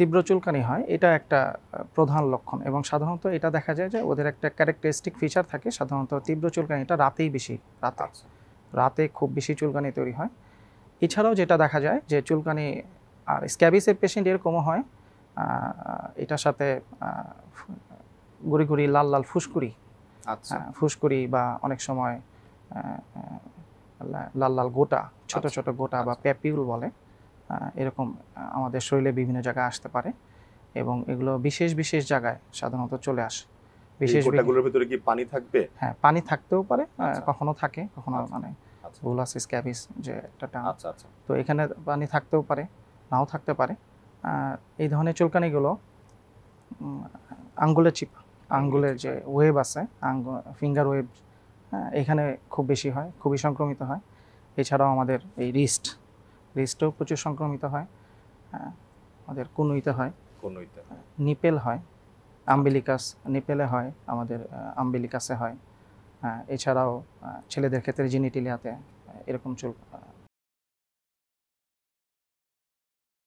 তীব্র চুলকানি হয়, এটা একটা প্রধান লক্ষণ এবং সাধারণত এটা দেখা যায় যে ওদের একটা ক্যারেক্টারিস্টিক ফিচার থাকে, সাধারণত তীব্র চুলকানিটা রাতেই বেশি, রাতে খুব বেশি চুলকানি তৈরি হয়। এছাড়াও যেটা দেখা যায় যে চুলকানি আর স্ক্যাবিসের পেশেন্ট এরকমও হয়, এটার সাথে গুড়ি গুড়ি লাল লাল ফুসকুড়ি, ফুসকুড়ি বা অনেক সময় লাল লাল গোটা, ছোট ছোট গোটা বা প্যাপিউল বলে, এরকম আমাদের শরীরে বিভিন্ন জায়গায় আসতে পারে এবং এগুলো বিশেষ বিশেষ জায়গায় সাধারণত চলে আসে। বিশেষ গোটাগুলোর ভিতরে কি পানি থাকবে? হ্যাঁ, পানি থাকতেও পারে, কখনো থাকে, কখনো মানে বুলাস স্ক্যাবিস যে একটা টার্ম, তো এখানে পানি থাকতেও পারে, নাও থাকতে পারে। এই ধরনের চুলকানিগুলো আঙ্গুলের চিপ, আঙ্গুলের যে ওয়েব আছে, ফিঙ্গার ওয়েব, এখানে খুব বেশি হয়, খুবই সংক্রমিত হয়। এছাড়াও আমাদের এই রিস্টেও প্রচুর সংক্রমিত হয়, আমাদের কনুইতে হয়, নিপেল হয়, আম্বিলিকাস নিপেলে হয়, আমাদের আম্বিলিকাসে হয়, এছাড়াও ছেলেদের ক্ষেত্রে জেনিটেলিয়াতে এরকম